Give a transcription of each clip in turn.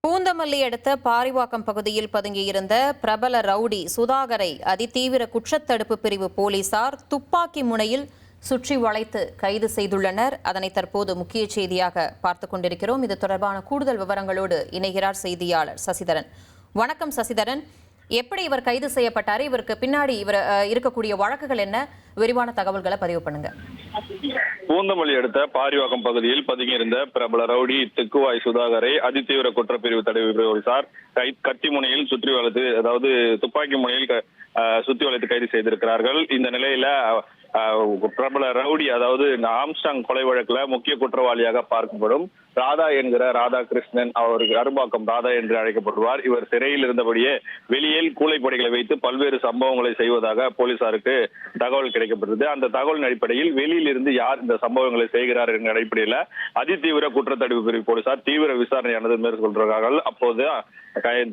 பூந்தமல்லி அடுத்த பாரிவாக்கம் பகுதியில் பதுங்கியிருந்த பிரபல ரவுடி சுதாகரை அதிதீவிர குற்றத்தடுப்பு பிரிவு போலீசார் துப்பாக்கி முனையில் சுற்றி வளைத்து கைது செய்துள்ளனர். அதனை தற்போது முக்கிய செய்தியாக பார்த்துக் கொண்டிருக்கிறோம். இது தொடர்பான கூடுதல் விவரங்களோடு இணைகிறார் செய்தியாளர் சசிதரன். வணக்கம் சசிதரன். எப்படி இவர் கைது செய்யப்பட்டார்? இவருக்கு பின்னாடி இவர் இருக்கக்கூடிய வழக்குகள் என்ன? விரிவான தகவல்களை பதிவு பண்ணுங்க. பூந்தமல்லி அடுத்த பாரிவாக்கம் பகுதியில் பதுங்கியிருந்த பிரபல ரவுடி திக்குவாய் சுதாகரை அதிதீவிர குற்றப்பிரிவு தடுப்பு போலீசார் கத்தி முனையில் சுற்றி வளைத்து, அதாவது துப்பாக்கி முனையில் சுற்றி வளைத்து கைது செய்திருக்கிறார்கள். இந்த நிலையில பிரபல ரவுடி, அதாவது ஆம்ஸ்டாங் கொலை வழக்குல முக்கிய குற்றவாளியாக பார்க்கப்படும் ராதா என்கிற ராதாகிருஷ்ணன், அவருக்கு அரும்பாக்கம் ராதா என்று அழைக்கப்படுவார். இவர் சிறையில் இருந்தபடியே வெளியில் கூலைப்படைகளை வைத்து பல்வேறு சம்பவங்களை செய்வதாக போலீசாருக்கு தகவல் கிடைக்கப்பட்டது. அந்த தகவலின் அடிப்படையில் வெளியில் இருந்து யார் இந்த சம்பவங்களை செய்கிறார் என்ற அடிப்படையில் அதிதீவிர குற்றத்தடுப்பு பிரிவு போலீசார் தீவிர விசாரணையானது மேற்கொள்கிறார்கள். அப்போது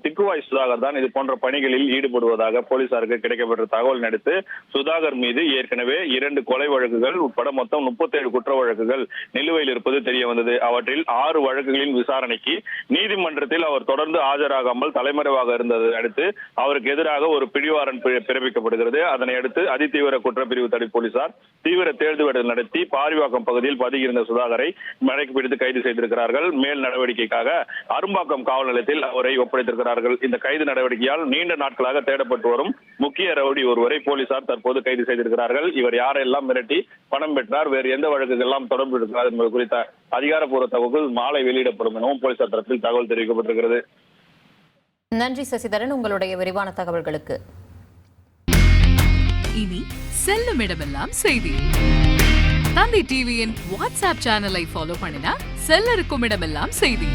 திக்குவாய் சுதாகர் தான் இது போன்ற பணிகளில் ஈடுபடுவதாக போலீசாருக்கு கிடைக்கப்பட்ட தகவல் அடுத்து சுதாகர் மீது ஏற்கனவே 2 கொலை வழக்குகள் உட்பட மொத்தம் 37 குற்ற வழக்குகள் நிலுவையில் இருப்பது தெரிய வந்தது. அவற்றில் 6 வழக்குகளின் விசாரணைக்கு நீதிமன்றத்தில் அவர் தொடர்ந்து ஆஜராகாமல் தலைமறைவாக இருந்ததை அடுத்து அவருக்கு எதிராக ஒரு பிடிவாரண்ட் பிறப்பிக்கப்படுகிறது. அதனை அடுத்து அதிதீவிர குற்றப்பிரிவு தடுப்பு போலீசார் தீவிர தேடுதல் நடத்தி பாரிவாக்கம் பகுதியில் பதுங்கியிருந்த சுதாகரை மடக்கி பிடித்து கைது செய்திருக்கிறார்கள். மேல் நடவடிக்கைக்காக அரும்பாக்கம் காவல் நிலையத்தில் அவரை ஒப்படைத்திருக்கிறார்கள். இந்த கைது நடவடிக்கையால் நீண்ட நாட்களாக தேடப்பட்டு வரும் முக்கிய ரவுடி ஒருவரை போலீசார் தற்போது கைது செய்திருக்கிறார்கள். இவர் யாரெல்லாம் மிரட்டி பணம் பெற்றார், வேறு எந்த வழக்குகள்லாம் தொடர்பு இருக்கிறார் என்பது குறித்த அதிகாரப்பூர்வ தகவல் மாலை வெளியிடப்படும் எனவும் போலீசார் தரப்பில் தகவல் தெரிவிக்கப்பட்டிருக்கிறது. நன்றி சசிதரன், உங்களுடைய விரிவான தகவல்களுக்கு. இனி செல்லும் இடமெல்லாம் செய்தி. தந்தி டிவியின் வாட்ஸ்அப் சேனலை ஃபாலோ பண்ணினா செல்ல இருக்கும் இடமெல்லாம் செய்தி.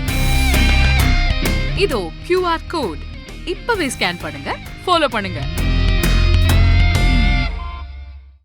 இதோ QR கோட் இப்பவே ஸ்கேன் பண்ணுங்க, ஃபாலோ பண்ணுங்க.